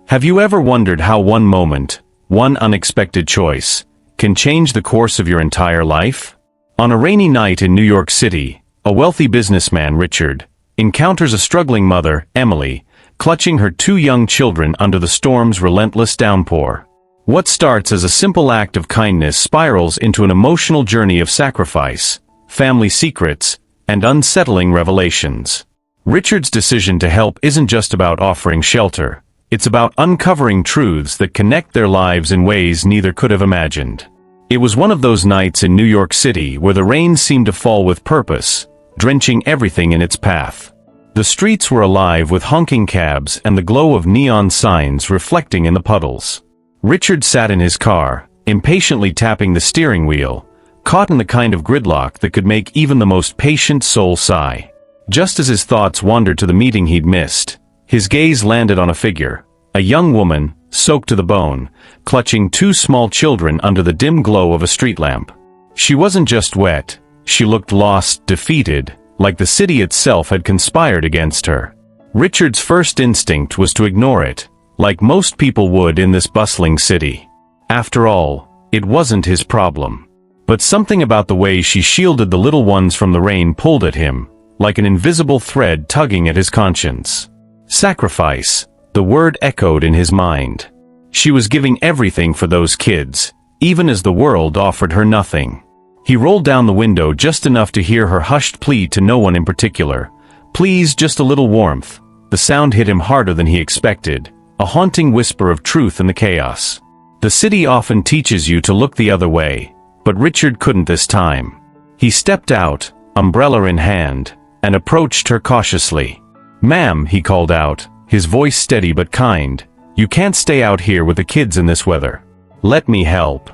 Have you ever wondered how one moment, one unexpected choice, can change the course of your entire life? On a rainy night in New York City, a wealthy businessman, Richard, encounters a struggling mother, Emily, clutching her two young children under the storm's relentless downpour. What starts as a simple act of kindness spirals into an emotional journey of sacrifice, family secrets, and unsettling revelations. Richard's decision to help isn't just about offering shelter. It's about uncovering truths that connect their lives in ways neither could have imagined. It was one of those nights in New York City where the rain seemed to fall with purpose, drenching everything in its path. The streets were alive with honking cabs and the glow of neon signs reflecting in the puddles. Richard sat in his car, impatiently tapping the steering wheel, caught in the kind of gridlock that could make even the most patient soul sigh. Just as his thoughts wandered to the meeting he'd missed, his gaze landed on a figure, a young woman, soaked to the bone, clutching two small children under the dim glow of a street lamp. She wasn't just wet, she looked lost, defeated, like the city itself had conspired against her. Richard's first instinct was to ignore it, like most people would in this bustling city. After all, it wasn't his problem. But something about the way she shielded the little ones from the rain pulled at him, like an invisible thread tugging at his conscience. Sacrifice, the word echoed in his mind. She was giving everything for those kids, even as the world offered her nothing. He rolled down the window just enough to hear her hushed plea to no one in particular. "Please, just a little warmth." The sound hit him harder than he expected, a haunting whisper of truth in the chaos. The city often teaches you to look the other way, but Richard couldn't this time. He stepped out, umbrella in hand, and approached her cautiously. "Ma'am," he called out, his voice steady but kind, "you can't stay out here with the kids in this weather. Let me help."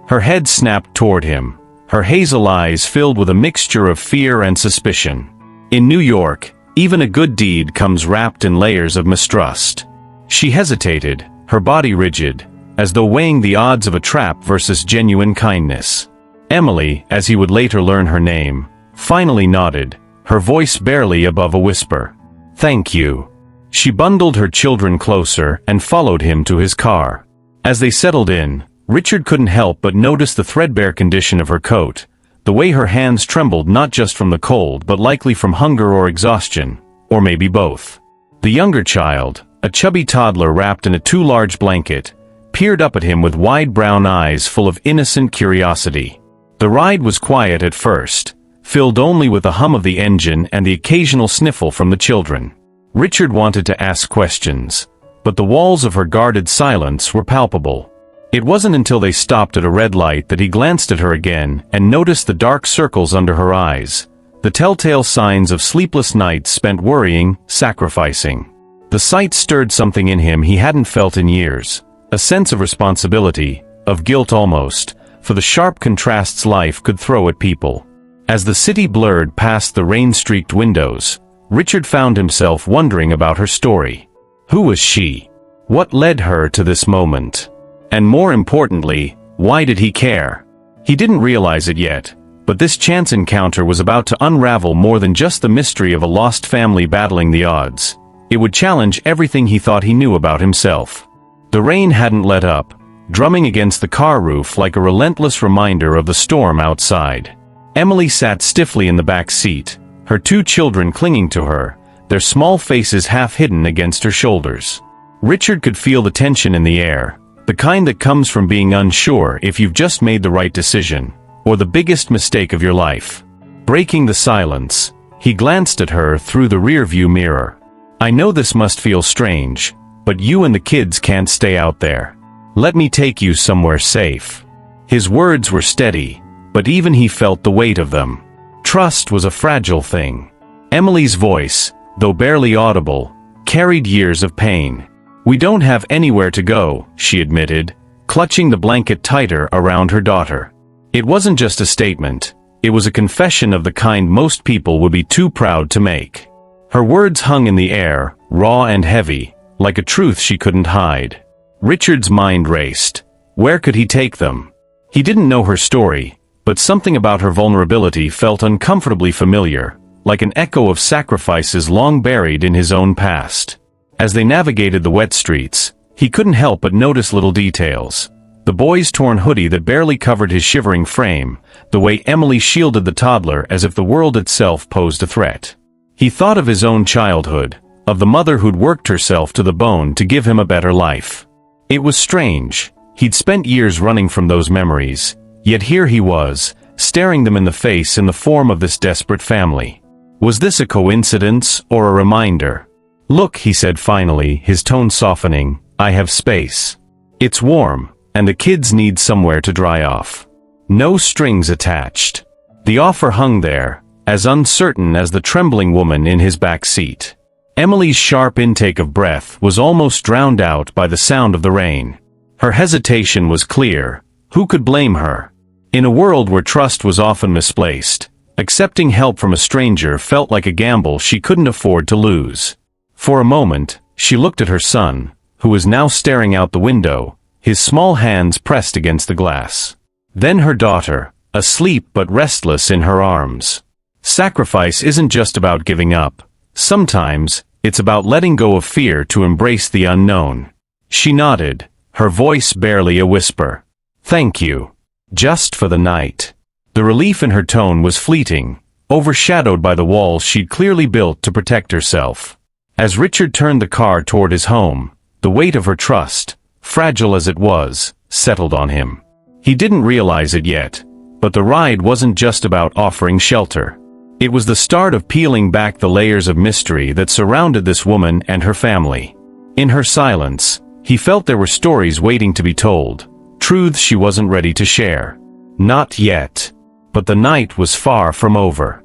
Her head snapped toward him, her hazel eyes filled with a mixture of fear and suspicion. In New York, even a good deed comes wrapped in layers of mistrust. She hesitated, her body rigid, as though weighing the odds of a trap versus genuine kindness. Emily, as he would later learn her name, finally nodded, her voice barely above a whisper. "Thank you." She bundled her children closer and followed him to his car. As they settled in, Richard couldn't help but notice the threadbare condition of her coat, the way her hands trembled not just from the cold but likely from hunger or exhaustion, or maybe both. The younger child, a chubby toddler wrapped in a too large blanket, peered up at him with wide brown eyes full of innocent curiosity. The ride was quiet at first, filled only with the hum of the engine and the occasional sniffle from the children. Richard wanted to ask questions, but the walls of her guarded silence were palpable. It wasn't until they stopped at a red light that he glanced at her again and noticed the dark circles under her eyes, the telltale signs of sleepless nights spent worrying, sacrificing. The sight stirred something in him he hadn't felt in years, a sense of responsibility, of guilt almost, for the sharp contrasts life could throw at people. As the city blurred past the rain-streaked windows, Richard found himself wondering about her story. Who was she? What led her to this moment? And more importantly, why did he care? He didn't realize it yet, but this chance encounter was about to unravel more than just the mystery of a lost family battling the odds. It would challenge everything he thought he knew about himself. The rain hadn't let up, drumming against the car roof like a relentless reminder of the storm outside. Emily sat stiffly in the back seat, her two children clinging to her, their small faces half hidden against her shoulders. Richard could feel the tension in the air, the kind that comes from being unsure if you've just made the right decision, or the biggest mistake of your life. Breaking the silence, he glanced at her through the rearview mirror. "I know this must feel strange, but you and the kids can't stay out there. Let me take you somewhere safe." His words were steady, but even he felt the weight of them. Trust was a fragile thing. Emily's voice, though barely audible, carried years of pain. "We don't have anywhere to go," she admitted, clutching the blanket tighter around her daughter. It wasn't just a statement, it was a confession of the kind most people would be too proud to make. Her words hung in the air, raw and heavy, like a truth she couldn't hide. Richard's mind raced. Where could he take them? He didn't know her story, but something about her vulnerability felt uncomfortably familiar, like an echo of sacrifices long buried in his own past. As they navigated the wet streets, He couldn't help but notice little details. The boy's torn hoodie that barely covered his shivering frame, the way Emily shielded the toddler as if the world itself posed a threat. He thought of his own childhood, of the mother who'd worked herself to the bone to give him a better life. It was strange. He'd spent years running from those memories, yet here he was, staring them in the face in the form of this desperate family. Was this a coincidence or a reminder? "Look," he said finally, his tone softening, "I have space. It's warm, and the kids need somewhere to dry off. No strings attached." The offer hung there, as uncertain as the trembling woman in his back seat. Emily's sharp intake of breath was almost drowned out by the sound of the rain. Her hesitation was clear. Who could blame her? In a world where trust was often misplaced, accepting help from a stranger felt like a gamble she couldn't afford to lose. For a moment, she looked at her son, who was now staring out the window, his small hands pressed against the glass. Then her daughter, asleep but restless in her arms. Sacrifice isn't just about giving up. Sometimes, it's about letting go of fear to embrace the unknown. She nodded, her voice barely a whisper. "Thank you. Just for the night." The relief in her tone was fleeting, overshadowed by the walls she'd clearly built to protect herself. As Richard turned the car toward his home, the weight of her trust, fragile as it was, settled on him. He didn't realize it yet, but the ride wasn't just about offering shelter. It was the start of peeling back the layers of mystery that surrounded this woman and her family. In her silence, he felt there were stories waiting to be told, truths she wasn't ready to share. Not yet. But the night was far from over.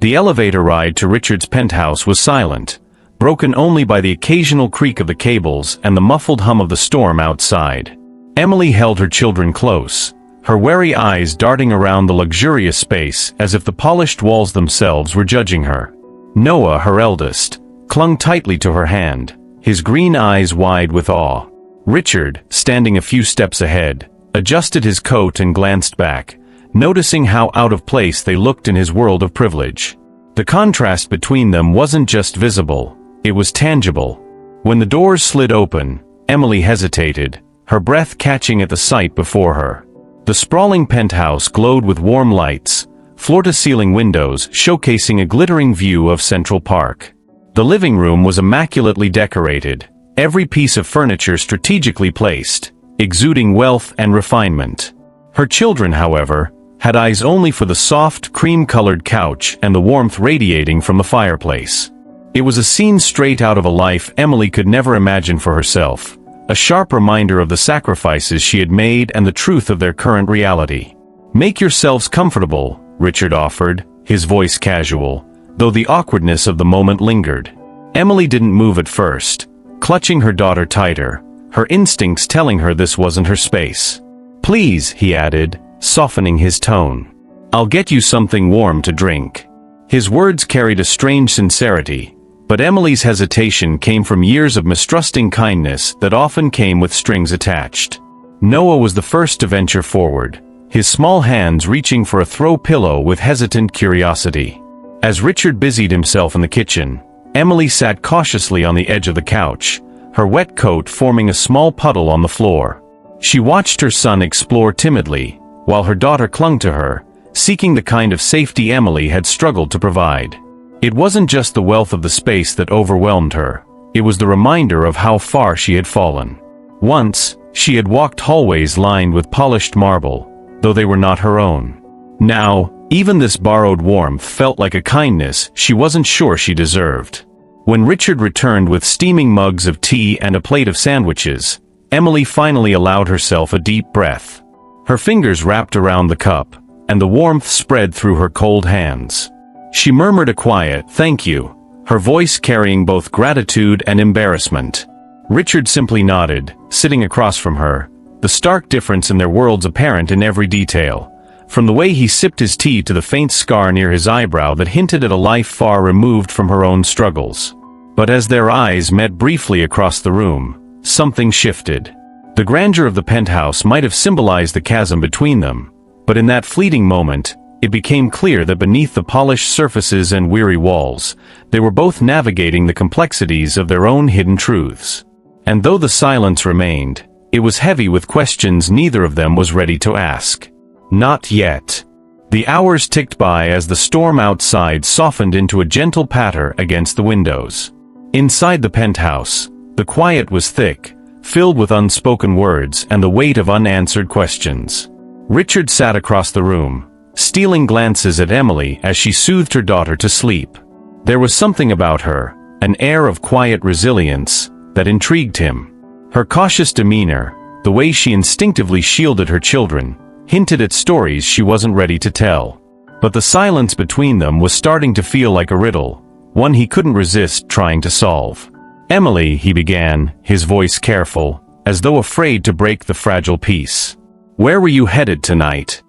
The elevator ride to Richard's penthouse was silent, broken only by the occasional creak of the cables and the muffled hum of the storm outside. Emily held her children close, her wary eyes darting around the luxurious space as if the polished walls themselves were judging her. Noah, her eldest, clung tightly to her hand, his green eyes wide with awe. Richard, standing a few steps ahead, adjusted his coat and glanced back, noticing how out of place they looked in his world of privilege. The contrast between them wasn't just visible, it was tangible. When the doors slid open, Emily hesitated, her breath catching at the sight before her. The sprawling penthouse glowed with warm lights, floor-to-ceiling windows showcasing a glittering view of Central Park. The living room was immaculately decorated, every piece of furniture strategically placed, exuding wealth and refinement. Her children, however, had eyes only for the soft, cream-colored couch and the warmth radiating from the fireplace. It was a scene straight out of a life Emily could never imagine for herself, a sharp reminder of the sacrifices she had made and the truth of their current reality. "Make yourselves comfortable," Richard offered, his voice casual, though the awkwardness of the moment lingered. Emily didn't move at first, clutching her daughter tighter, her instincts telling her this wasn't her space. "Please," he added, softening his tone. "I'll get you something warm to drink." His words carried a strange sincerity, but Emily's hesitation came from years of mistrusting kindness that often came with strings attached. Noah was the first to venture forward, his small hands reaching for a throw pillow with hesitant curiosity. As Richard busied himself in the kitchen, Emily sat cautiously on the edge of the couch, her wet coat forming a small puddle on the floor. She watched her son explore timidly, while her daughter clung to her, seeking the kind of safety Emily had struggled to provide. It wasn't just the wealth of the space that overwhelmed her, it was the reminder of how far she had fallen. Once, she had walked hallways lined with polished marble, though they were not her own. Now, even this borrowed warmth felt like a kindness she wasn't sure she deserved. When Richard returned with steaming mugs of tea and a plate of sandwiches, Emily finally allowed herself a deep breath. Her fingers wrapped around the cup, and the warmth spread through her cold hands. She murmured a quiet, "Thank you," her voice carrying both gratitude and embarrassment. Richard simply nodded, sitting across from her, the stark difference in their worlds apparent in every detail, from the way he sipped his tea to the faint scar near his eyebrow that hinted at a life far removed from her own struggles. But as their eyes met briefly across the room, something shifted. The grandeur of the penthouse might have symbolized the chasm between them, but in that fleeting moment, it became clear that beneath the polished surfaces and weary walls, they were both navigating the complexities of their own hidden truths. And though the silence remained, it was heavy with questions neither of them was ready to ask. Not yet. The hours ticked by as the storm outside softened into a gentle patter against the windows. Inside the penthouse, the quiet was thick, filled with unspoken words and the weight of unanswered questions. Richard sat across the room, stealing glances at Emily as she soothed her daughter to sleep. There was something about her, an air of quiet resilience, that intrigued him. Her cautious demeanor, the way she instinctively shielded her children, hinted at stories she wasn't ready to tell. But the silence between them was starting to feel like a riddle, one he couldn't resist trying to solve. "Emily," he began, his voice careful, as though afraid to break the fragile peace. "Where were you headed tonight?"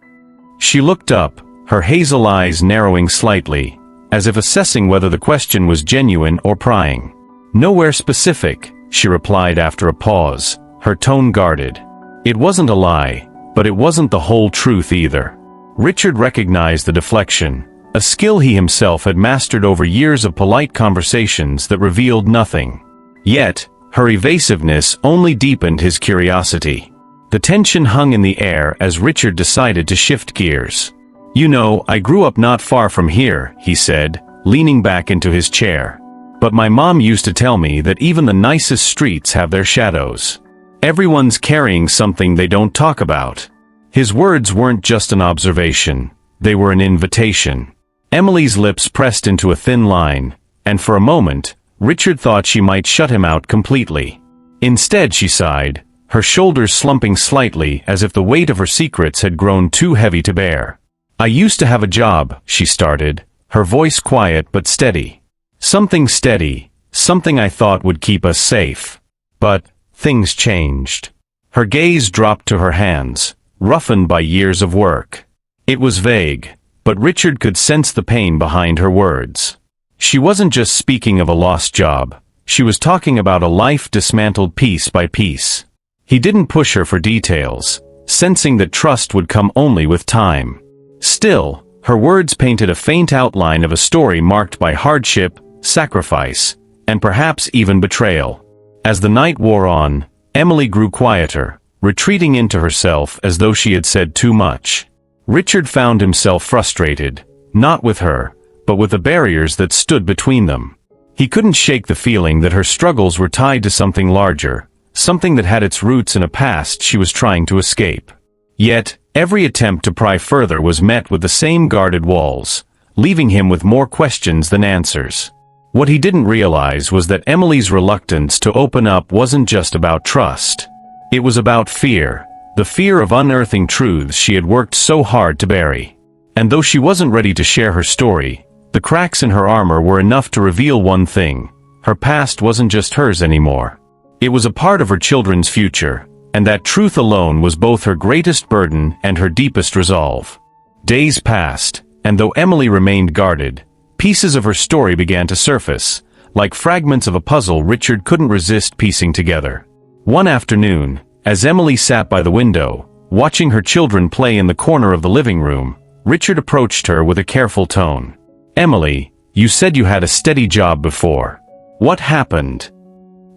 She looked up, her hazel eyes narrowing slightly, as if assessing whether the question was genuine or prying. "Nowhere specific," she replied after a pause, her tone guarded. It wasn't a lie, but it wasn't the whole truth either. Richard recognized the deflection, a skill he himself had mastered over years of polite conversations that revealed nothing. Yet, her evasiveness only deepened his curiosity. The tension hung in the air as Richard decided to shift gears. "You know, I grew up not far from here," he said, leaning back into his chair. "But my mom used to tell me that even the nicest streets have their shadows. Everyone's carrying something they don't talk about." His words weren't just an observation, they were an invitation. Emily's lips pressed into a thin line, and for a moment, Richard thought she might shut him out completely. Instead, she sighed, her shoulders slumping slightly as if the weight of her secrets had grown too heavy to bear. "I used to have a job," she started, her voice quiet but steady. "Something steady, something I thought would keep us safe. But things changed." Her gaze dropped to her hands, roughened by years of work. It was vague, but Richard could sense the pain behind her words. She wasn't just speaking of a lost job, she was talking about a life dismantled piece by piece. He didn't push her for details, sensing that trust would come only with time. Still, her words painted a faint outline of a story marked by hardship, sacrifice, and perhaps even betrayal. As the night wore on, Emily grew quieter, retreating into herself as though she had said too much. Richard found himself frustrated, not with her, but with the barriers that stood between them. He couldn't shake the feeling that her struggles were tied to something larger, something that had its roots in a past she was trying to escape. Yet, every attempt to pry further was met with the same guarded walls, leaving him with more questions than answers. What he didn't realize was that Emily's reluctance to open up wasn't just about trust. It was about fear, the fear of unearthing truths she had worked so hard to bury. And though she wasn't ready to share her story, the cracks in her armor were enough to reveal one thing: her past wasn't just hers anymore. It was a part of her children's future, and that truth alone was both her greatest burden and her deepest resolve. Days passed, and though Emily remained guarded, pieces of her story began to surface, like fragments of a puzzle Richard couldn't resist piecing together. One afternoon, as Emily sat by the window, watching her children play in the corner of the living room, Richard approached her with a careful tone. "Emily, you said you had a steady job before. What happened?"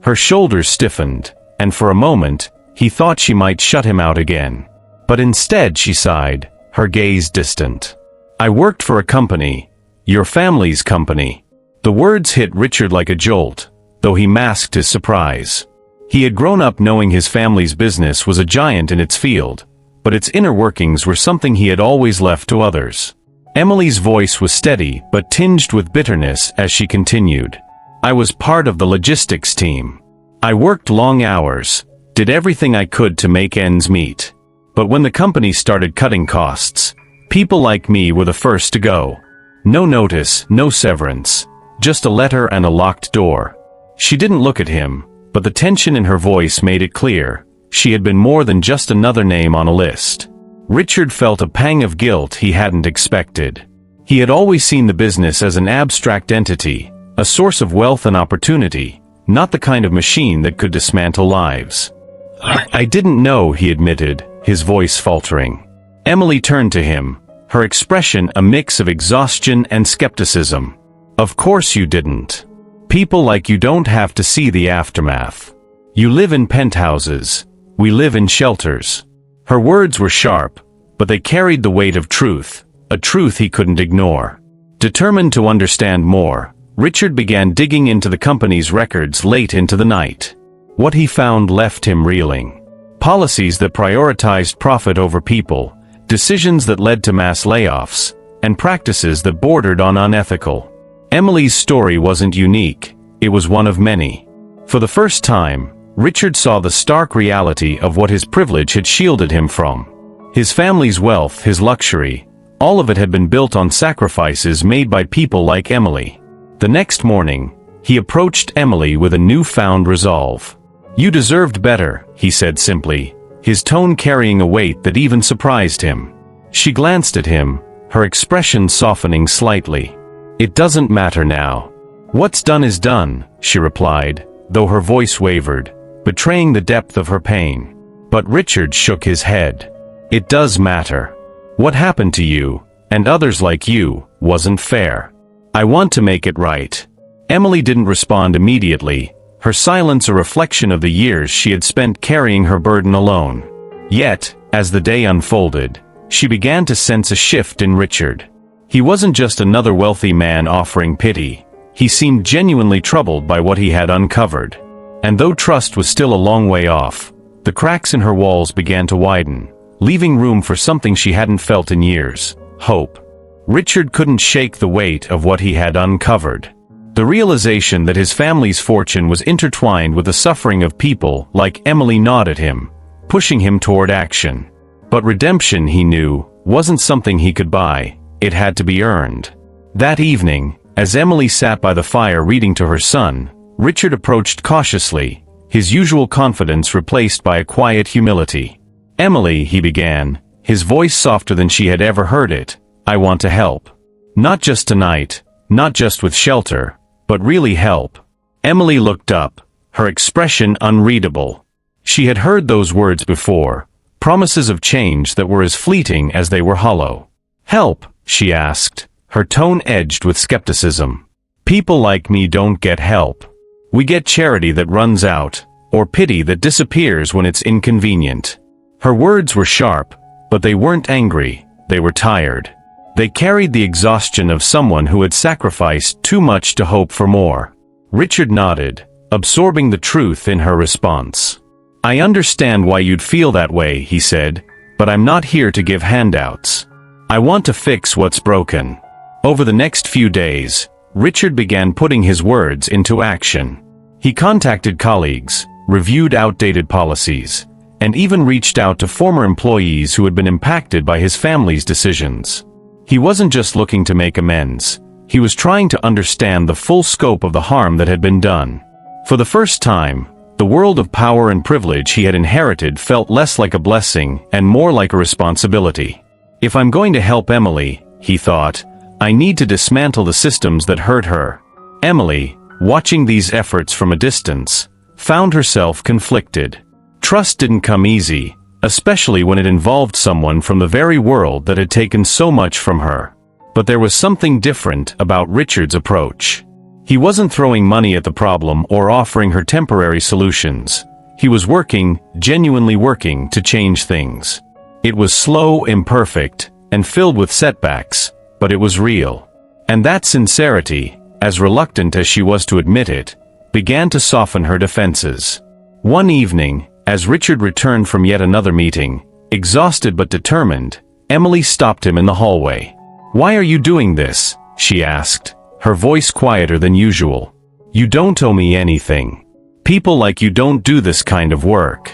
Her shoulders stiffened, and for a moment, he thought she might shut him out again. But instead she sighed, her gaze distant. "I worked for a company. Your family's company." The words hit Richard like a jolt, though he masked his surprise. He had grown up knowing his family's business was a giant in its field, but its inner workings were something he had always left to others. Emily's voice was steady but tinged with bitterness as she continued. "I was part of the logistics team. I worked long hours, did everything I could to make ends meet. But when the company started cutting costs, people like me were the first to go. No notice, no severance, just a letter and a locked door." She didn't look at him, but the tension in her voice made it clear. She had been more than just another name on a list. Richard felt a pang of guilt he hadn't expected. He had always seen the business as an abstract entity, a source of wealth and opportunity, not the kind of machine that could dismantle lives. "I didn't know," he admitted, his voice faltering. Emily turned to him, her expression a mix of exhaustion and skepticism. "Of course you didn't. People like you don't have to see the aftermath." You live in penthouses. We live in shelters. Her words were sharp, but they carried the weight of truth, a truth he couldn't ignore. Determined to understand more, Richard began digging into the company's records late into the night. What he found left him reeling. Policies that prioritized profit over people, decisions that led to mass layoffs, and practices that bordered on unethical. Emily's story wasn't unique, it was one of many. For the first time, Richard saw the stark reality of what his privilege had shielded him from. His family's wealth, his luxury, all of it had been built on sacrifices made by people like Emily. The next morning, he approached Emily with a newfound resolve. "You deserved better," he said simply, his tone carrying a weight that even surprised him. She glanced at him, her expression softening slightly. "It doesn't matter now. What's done is done," she replied, though her voice wavered, betraying the depth of her pain. But Richard shook his head. "It does matter. What happened to you, and others like you, wasn't fair. I want to make it right." Emily didn't respond immediately, her silence a reflection of the years she had spent carrying her burden alone. Yet, as the day unfolded, she began to sense a shift in Richard. He wasn't just another wealthy man offering pity. He seemed genuinely troubled by what he had uncovered. And though trust was still a long way off, the cracks in her walls began to widen, leaving room for something she hadn't felt in years: hope. Richard couldn't shake the weight of what he had uncovered. The realization that his family's fortune was intertwined with the suffering of people like Emily gnawed at him, pushing him toward action. But redemption, he knew, wasn't something he could buy, it had to be earned. That evening, as Emily sat by the fire reading to her son, Richard approached cautiously, his usual confidence replaced by a quiet humility. "Emily," he began, his voice softer than she had ever heard it, "I want to help. Not just tonight, not just with shelter, but really help." Emily looked up, her expression unreadable. She had heard those words before, promises of change that were as fleeting as they were hollow. "Help?" she asked, her tone edged with skepticism. "People like me don't get help. We get charity that runs out, or pity that disappears when it's inconvenient." Her words were sharp, but they weren't angry, they were tired. They carried the exhaustion of someone who had sacrificed too much to hope for more. Richard nodded, absorbing the truth in her response. "I understand why you'd feel that way," he said, "but I'm not here to give handouts. I want to fix what's broken." Over the next few days, Richard began putting his words into action. He contacted colleagues, reviewed outdated policies, and even reached out to former employees who had been impacted by his family's decisions. He wasn't just looking to make amends, he was trying to understand the full scope of the harm that had been done. For the first time, the world of power and privilege he had inherited felt less like a blessing and more like a responsibility. "If I'm going to help Emily," he thought, "I need to dismantle the systems that hurt her." Emily, watching these efforts from a distance, found herself conflicted. Trust didn't come easy, especially when it involved someone from the very world that had taken so much from her. But there was something different about Richard's approach. He wasn't throwing money at the problem or offering her temporary solutions. He was working, genuinely working, to change things. It was slow, imperfect, and filled with setbacks, but it was real. And that sincerity, as reluctant as she was to admit it, began to soften her defenses. One evening, as Richard returned from yet another meeting, exhausted but determined, Emily stopped him in the hallway. "Why are you doing this?" she asked, her voice quieter than usual. "You don't owe me anything. People like you don't do this kind of work."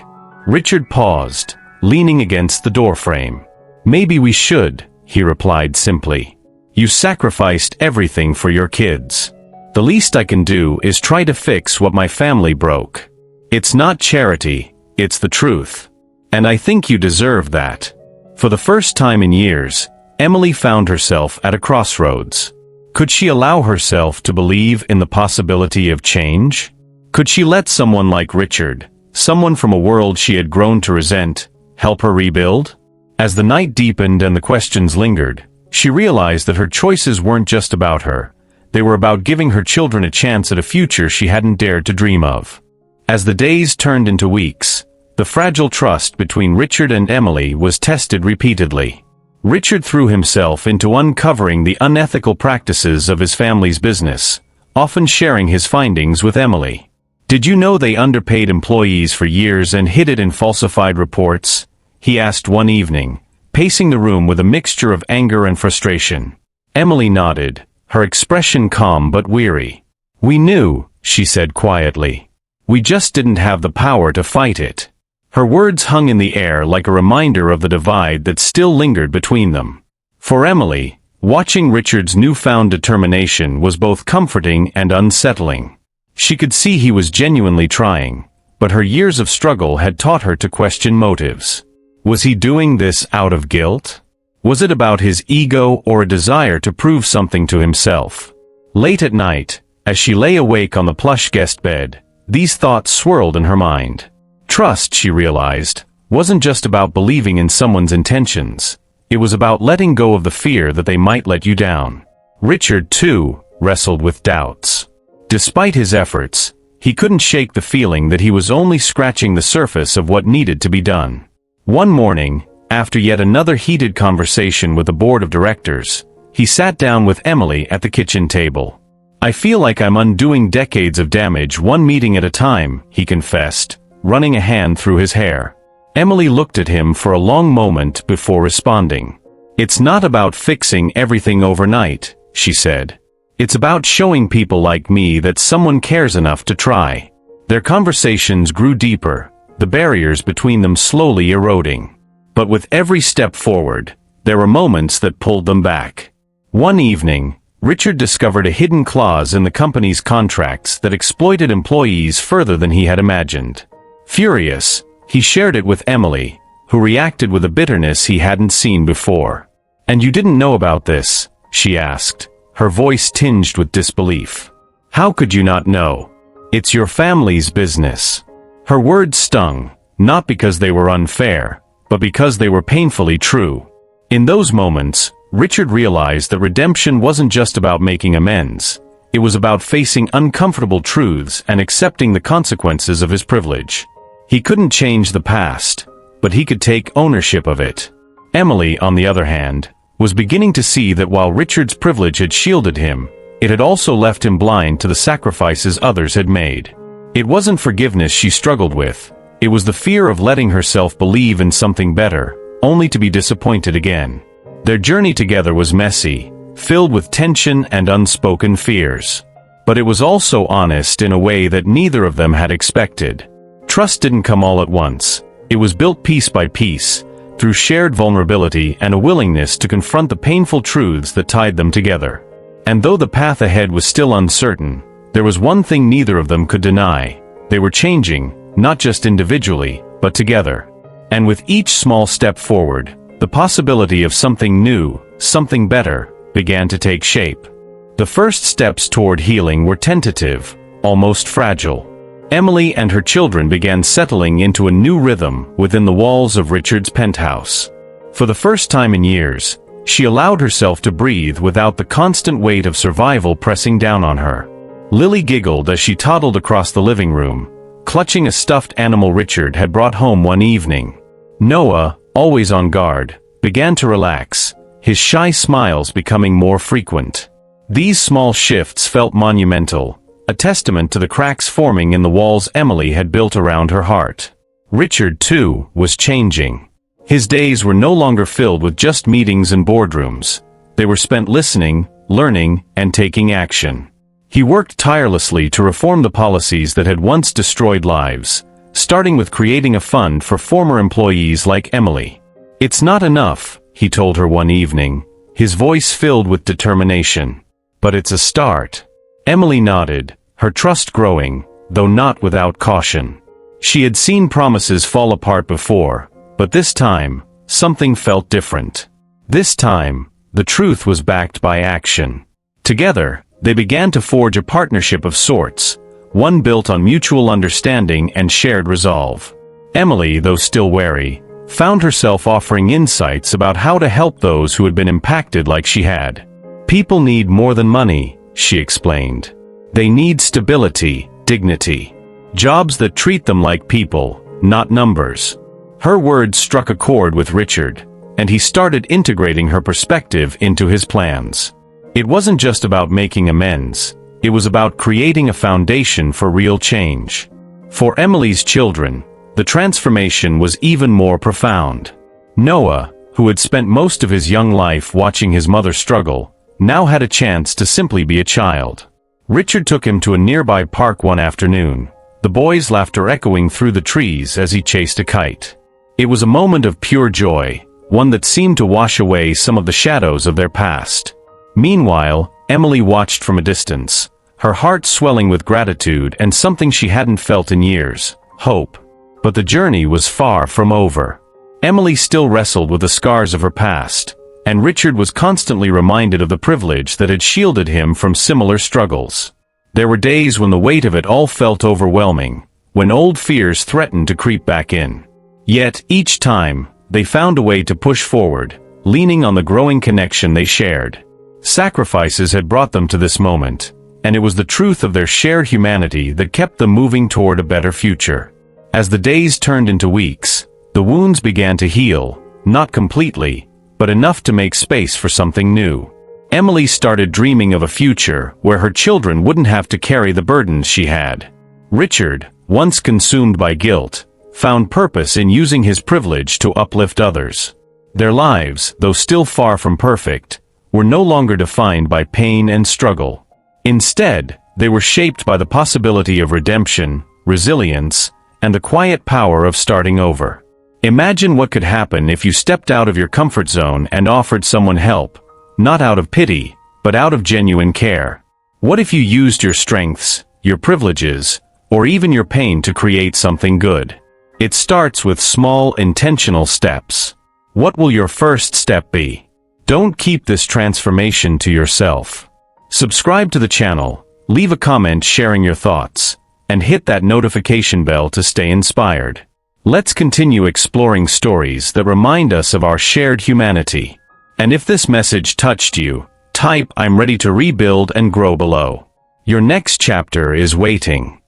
Richard paused, leaning against the doorframe. "Maybe we should," he replied simply. "You sacrificed everything for your kids. The least I can do is try to fix what my family broke. It's not charity, it's the truth. And I think you deserve that." For the first time in years, Emily found herself at a crossroads. Could she allow herself to believe in the possibility of change? Could she let someone like Richard, someone from a world she had grown to resent, help her rebuild? As the night deepened and the questions lingered, she realized that her choices weren't just about her. They were about giving her children a chance at a future she hadn't dared to dream of. As the days turned into weeks, the fragile trust between Richard and Emily was tested repeatedly. Richard threw himself into uncovering the unethical practices of his family's business, often sharing his findings with Emily. "Did you know they underpaid employees for years and hid it in falsified reports?" he asked one evening, pacing the room with a mixture of anger and frustration. Emily nodded, her expression calm but weary. "We knew," she said quietly. "We just didn't have the power to fight it." Her words hung in the air like a reminder of the divide that still lingered between them. For Emily, watching Richard's newfound determination was both comforting and unsettling. She could see he was genuinely trying, but her years of struggle had taught her to question motives. Was he doing this out of guilt? Was it about his ego or a desire to prove something to himself? Late at night, as she lay awake on the plush guest bed, these thoughts swirled in her mind. Trust, she realized, wasn't just about believing in someone's intentions. It was about letting go of the fear that they might let you down. Richard, too, wrestled with doubts. Despite his efforts, he couldn't shake the feeling that he was only scratching the surface of what needed to be done. One morning, after yet another heated conversation with the board of directors, he sat down with Emily at the kitchen table. "I feel like I'm undoing decades of damage one meeting at a time," he confessed, running a hand through his hair. Emily looked at him for a long moment before responding. "It's not about fixing everything overnight," she said. "It's about showing people like me that someone cares enough to try." Their conversations grew deeper, the barriers between them slowly eroding. But with every step forward, there were moments that pulled them back. One evening, Richard discovered a hidden clause in the company's contracts that exploited employees further than he had imagined. Furious, he shared it with Emily, who reacted with a bitterness he hadn't seen before. "And you didn't know about this?" she asked, her voice tinged with disbelief. "How could you not know? It's your family's business." Her words stung, not because they were unfair, but because they were painfully true. In those moments, Richard realized that redemption wasn't just about making amends. It was about facing uncomfortable truths and accepting the consequences of his privilege. He couldn't change the past, but he could take ownership of it. Emily, on the other hand, was beginning to see that while Richard's privilege had shielded him, it had also left him blind to the sacrifices others had made. It wasn't forgiveness she struggled with. It was the fear of letting herself believe in something better, only to be disappointed again. Their journey together was messy, filled with tension and unspoken fears. But it was also honest in a way that neither of them had expected. Trust didn't come all at once. It was built piece by piece, through shared vulnerability and a willingness to confront the painful truths that tied them together. And though the path ahead was still uncertain, there was one thing neither of them could deny. They were changing, not just individually, but together. And with each small step forward, the possibility of something new, something better, began to take shape. The first steps toward healing were tentative, almost fragile. Emily and her children began settling into a new rhythm within the walls of Richard's penthouse. For the first time in years, she allowed herself to breathe without the constant weight of survival pressing down on her. Lily giggled as she toddled across the living room, clutching a stuffed animal Richard had brought home one evening. Noah, always on guard, began to relax, his shy smiles becoming more frequent. These small shifts felt monumental, a testament to the cracks forming in the walls Emily had built around her heart. Richard, too, was changing. His days were no longer filled with just meetings and boardrooms. They were spent listening, learning, and taking action. He worked tirelessly to reform the policies that had once destroyed lives, starting with creating a fund for former employees like Emily. "It's not enough," he told her one evening, his voice filled with determination. "But it's a start." Emily nodded, her trust growing, though not without caution. She had seen promises fall apart before, but this time, something felt different. This time, the truth was backed by action. Together, they began to forge a partnership of sorts, one built on mutual understanding and shared resolve. Emily, though still wary, found herself offering insights about how to help those who had been impacted like she had. "People need more than money," she explained. "They need stability, dignity." Jobs that treat them like people, not numbers. Her words struck a chord with Richard, and he started integrating her perspective into his plans. It wasn't just about making amends, it was about creating a foundation for real change. For Emily's children, the transformation was even more profound. Noah, who had spent most of his young life watching his mother struggle, now had a chance to simply be a child. Richard took him to a nearby park one afternoon, the boys' laughter echoing through the trees as he chased a kite. It was a moment of pure joy, one that seemed to wash away some of the shadows of their past. Meanwhile, Emily watched from a distance, her heart swelling with gratitude and something she hadn't felt in years, hope. But the journey was far from over. Emily still wrestled with the scars of her past, and Richard was constantly reminded of the privilege that had shielded him from similar struggles. There were days when the weight of it all felt overwhelming, when old fears threatened to creep back in. Yet, each time, they found a way to push forward, leaning on the growing connection they shared. Sacrifices had brought them to this moment, and it was the truth of their shared humanity that kept them moving toward a better future. As the days turned into weeks, the wounds began to heal, not completely, but enough to make space for something new. Emily started dreaming of a future where her children wouldn't have to carry the burdens she had. Richard, once consumed by guilt, found purpose in using his privilege to uplift others. Their lives, though still far from perfect, were no longer defined by pain and struggle. Instead, they were shaped by the possibility of redemption, resilience, and the quiet power of starting over. Imagine what could happen if you stepped out of your comfort zone and offered someone help, not out of pity, but out of genuine care. What if you used your strengths, your privileges, or even your pain to create something good? It starts with small, intentional steps. What will your first step be? Don't keep this transformation to yourself. Subscribe to the channel, leave a comment sharing your thoughts, and hit that notification bell to stay inspired. Let's continue exploring stories that remind us of our shared humanity. And if this message touched you, type "I'm ready to rebuild and grow" below. Your next chapter is waiting.